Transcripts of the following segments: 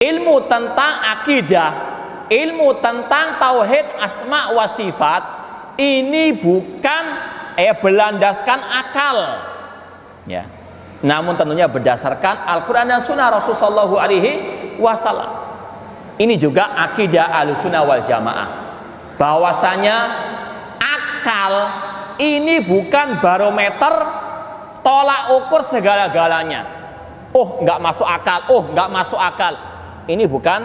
ilmu tentang akidah, ilmu tentang tauhid asma wa sifat ini bukan berlandaskan akal, ya. Namun tentunya berdasarkan Al-Quran dan Sunnah Rasulullah SAW. Ini juga akidah Ahlussunnah wal Jamaah, bahwasanya akal ini bukan barometer tolak ukur segala-galanya. Oh, nggak masuk akal. Oh, nggak masuk akal. Ini bukan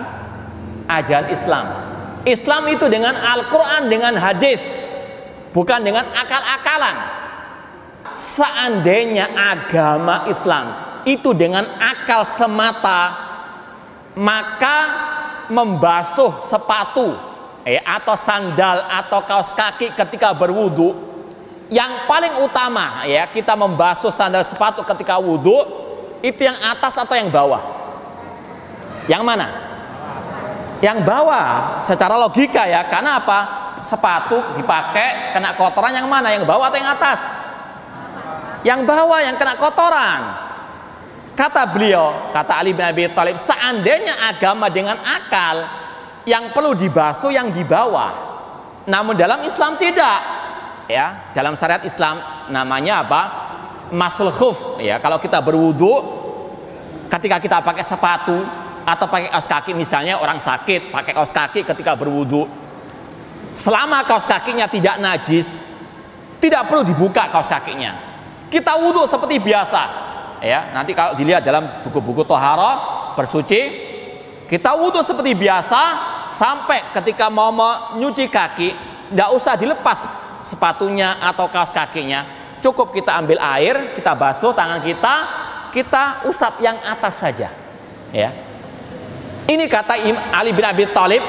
ajaran Islam. Islam itu dengan Al-Quran, dengan hadis, bukan dengan akal-akalan. Seandainya agama Islam itu dengan akal semata, maka membasuh sepatu atau sandal atau kaos kaki ketika berwudu, yang paling utama kita membasuh sandal sepatu ketika wudu, itu yang atas atau yang bawah? Yang mana? Yang bawah secara logika, ya. Karena apa? Sepatu dipakai kena kotoran, yang mana? Yang bawah atau yang atas? Yang bawah yang kena kotoran. Kata beliau, kata Ali bin Abi Thalib, seandainya agama dengan akal, yang perlu dibasuh yang di bawah. Namun dalam Islam tidak, ya. Dalam syariat Islam namanya apa? Masul khuf, ya. Kalau kita berwudu, ketika kita pakai sepatu atau pakai kaos kaki, misalnya orang sakit pakai kaos kaki ketika berwudu, selama kaos kakinya tidak najis, tidak perlu dibuka kaos kakinya. Kita wudhu seperti biasa, ya. Nanti kalau dilihat dalam buku-buku toharoh bersuci, kita wudhu seperti biasa sampai ketika mau nyuci kaki, tidak usah dilepas sepatunya atau kaos kakinya. Cukup kita ambil air, kita basuh tangan kita, kita usap yang atas saja, ya. Ini kata Ali bin Abi Thalib,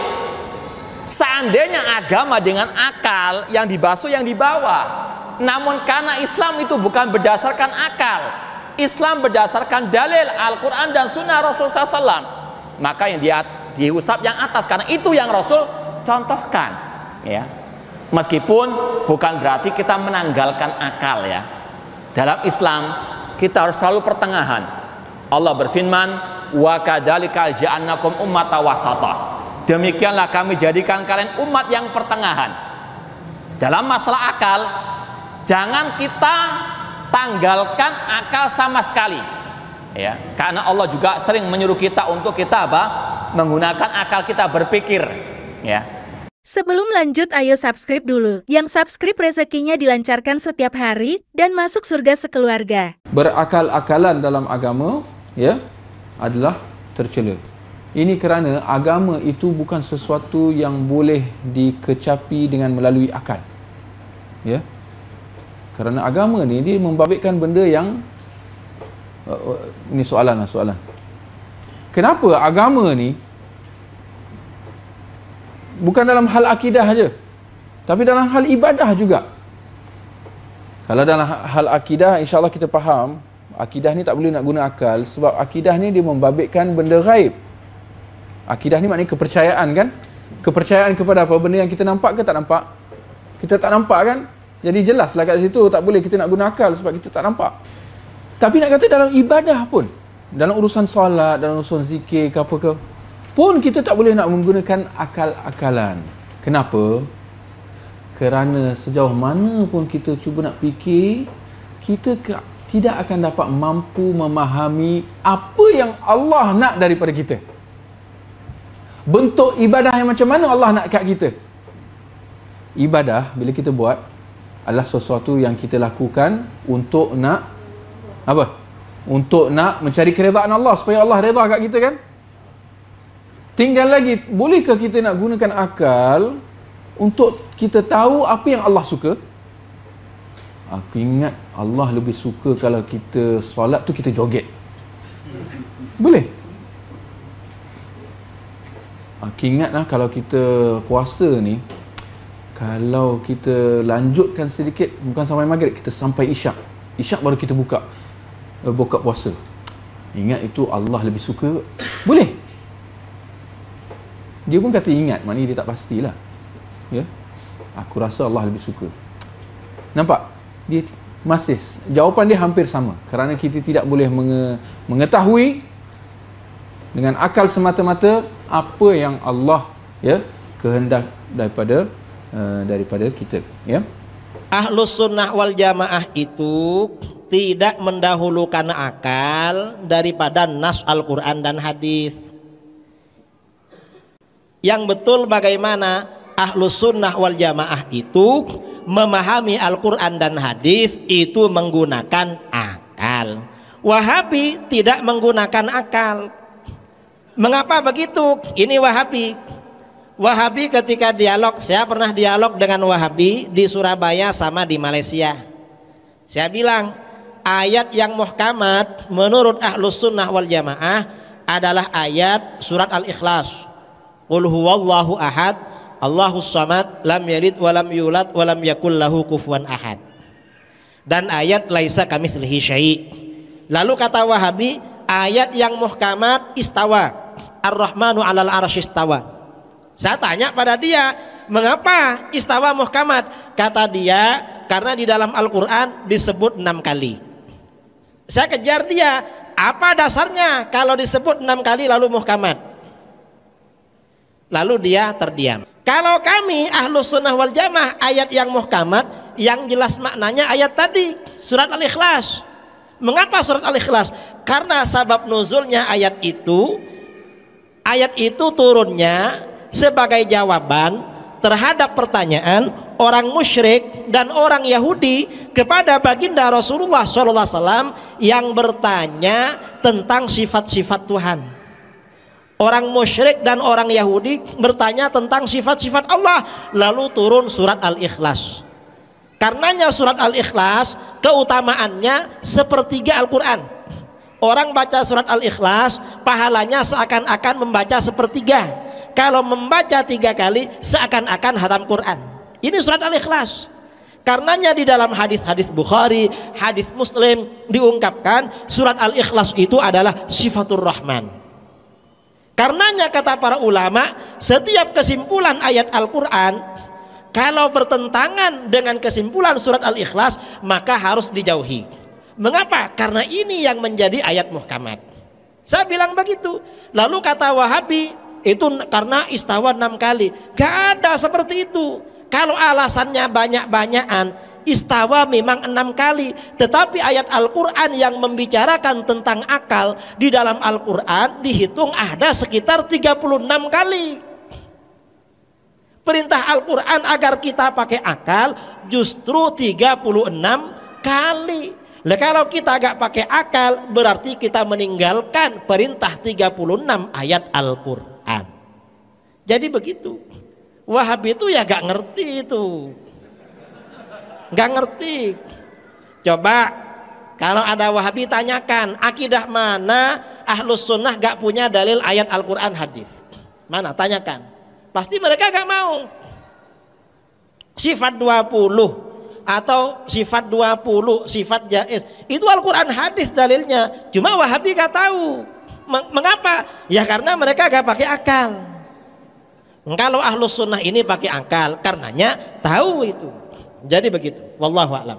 seandainya agama dengan akal, yang dibasuh yang di bawah. Namun karena Islam itu bukan berdasarkan akal, Islam berdasarkan dalil Al-Quran dan Sunnah Rasulullah SAW, maka yang diusap yang atas, karena itu yang Rasul contohkan, ya. Meskipun bukan berarti kita menanggalkan akal, ya. Dalam Islam kita harus selalu pertengahan. Allah berfirman, wa kadzalika ja'alnakum ummatan wasata. Demikianlah kami jadikan kalian umat yang pertengahan. Dalam masalah akal, jangan kita tanggalkan akal sama sekali, ya. Karena Allah juga sering menyuruh kita untuk kita apa? Menggunakan akal kita berpikir, ya. Sebelum lanjut, ayo subscribe dulu. Yang subscribe rezekinya dilancarkan setiap hari dan masuk surga sekeluarga. Berakal-akalan dalam agama, ya, adalah tercela. Ini kerana agama itu bukan sesuatu yang boleh dikecapi dengan melalui akal, ya. Kerana agama ni dia membabitkan benda yang ini soalan. Kenapa agama ni bukan dalam hal akidah saja, tapi dalam hal ibadah juga. Kalau dalam hal akidah, insya-Allah kita faham, akidah ni tak boleh nak guna akal, sebab akidah ni dia membabitkan benda ghaib. Akidah ni maknanya kepercayaan, kan? Kepercayaan kepada apa? Benda yang kita nampak ke tak nampak? Kita tak nampak, kan? Jadi jelaslah kat situ tak boleh kita nak guna akal sebab kita tak nampak. Tapi nak kata dalam ibadah pun, dalam urusan solat, dalam urusan zikir ke apa ke, pun kita tak boleh nak menggunakan akal-akalan. Kenapa? Kerana sejauh mana pun kita cuba nak fikir, kita tidak akan dapat mampu memahami apa yang Allah nak daripada kita. Bentuk ibadah yang macam mana Allah nak kat kita. Ibadah bila kita buat adalah sesuatu yang kita lakukan untuk nak apa? Untuk nak mencari keredaan Allah, supaya Allah redha kat kita, kan? Tinggal lagi, bolehkah kita nak gunakan akal untuk kita tahu apa yang Allah suka? Aku ingat Allah lebih suka kalau kita solat tu kita joget. Boleh? Aku ingatlah kalau kita puasa ni, kalau kita lanjutkan sedikit, bukan sampai maghrib, kita sampai isyak. Isyak baru kita buka puasa. Ingat itu Allah lebih suka. Boleh. Dia pun kata ingat, maknanya dia tak pastilah. Ya. Aku rasa Allah lebih suka. Nampak? Dia masih, jawapan dia hampir sama. Kerana kita tidak boleh mengetahui dengan akal semata-mata apa yang Allah ya kehendak daripada kita, ya. Ahlus sunnah wal jamaah itu tidak mendahulukan akal daripada nas Al-Quran dan hadis. Yang betul bagaimana ahlus sunnah wal jamaah itu memahami Al-Quran dan hadis itu menggunakan akal. Wahabi tidak menggunakan akal. Mengapa begitu? Ini Wahabi. Wahabi ketika dialog, saya pernah dialog dengan Wahabi di Surabaya sama di Malaysia. Saya bilang ayat yang muhkamat menurut ahlus sunnah wal jamaah adalah ayat surat Al-Ikhlas. Qul huwallahu ahad, Allahus samad, lam yalid walam yulad walam yakul lahu kufuwan ahad. Dan ayat laisa kamitslihi syai'. Lalu kata Wahabi, ayat yang muhkamat istawa, Ar-Rahmanu 'alal 'arsy istawa. Saya tanya pada dia, mengapa istawa muhkamat? Kata dia, karena di dalam Al-Quran disebut 6 kali. Saya kejar dia, apa dasarnya kalau disebut 6 kali lalu muhkamat? Lalu dia terdiam. Kalau kami ahlus sunnah wal jamaah, ayat yang muhkamat yang jelas maknanya ayat tadi, surat Al-Ikhlas. Mengapa surat Al-Ikhlas? Karena sabab nuzulnya ayat itu turunnya sebagai jawaban terhadap pertanyaan orang musyrik dan orang Yahudi kepada baginda Rasulullah SAW yang bertanya tentang sifat-sifat Tuhan. Orang musyrik dan orang Yahudi bertanya tentang sifat-sifat Allah, lalu turun surat Al-Ikhlas. Karenanya surat Al-Ikhlas keutamaannya sepertiga Al-Quran. Orang baca surat Al-Ikhlas pahalanya seakan-akan membaca sepertiga. Kalau membaca 3 kali seakan-akan hatam Quran. Ini surat Al-Ikhlas. Karenanya di dalam hadis-hadis Bukhari, hadis Muslim diungkapkan surat Al-Ikhlas itu adalah sifatur Rahman. Karenanya kata para ulama, setiap kesimpulan ayat Al-Quran kalau bertentangan dengan kesimpulan surat Al-Ikhlas maka harus dijauhi. Mengapa? Karena ini yang menjadi ayat muhkamat. Saya bilang begitu. Lalu kata Wahabi, itu karena istawa 6 kali. Gak ada seperti itu. Kalau alasannya banyak-banyakan, istawa memang 6 kali. Tetapi ayat Al-Quran yang membicarakan tentang akal di dalam Al-Quran dihitung ada sekitar 36 kali. Perintah Al-Quran agar kita pakai akal justru 36 kali. Nah, kalau kita gak pakai akal berarti kita meninggalkan perintah 36 ayat Al-Quran. Jadi begitu. Wahabi itu ya gak ngerti itu. Gak ngerti. Coba kalau ada Wahabi tanyakan, akidah mana ahlus sunnah gak punya dalil ayat Al-Quran hadis? Mana? Tanyakan. Pasti mereka gak mau. Sifat 20 atau sifat 20, sifat jaiz, itu Al-Quran hadis dalilnya. Cuma Wahabi gak tahu. Mengapa? Ya karena mereka gak pakai akal. Kalau ahlus sunnah ini pakai akal, karenanya tahu itu. Jadi begitu. Wallahu a'lam.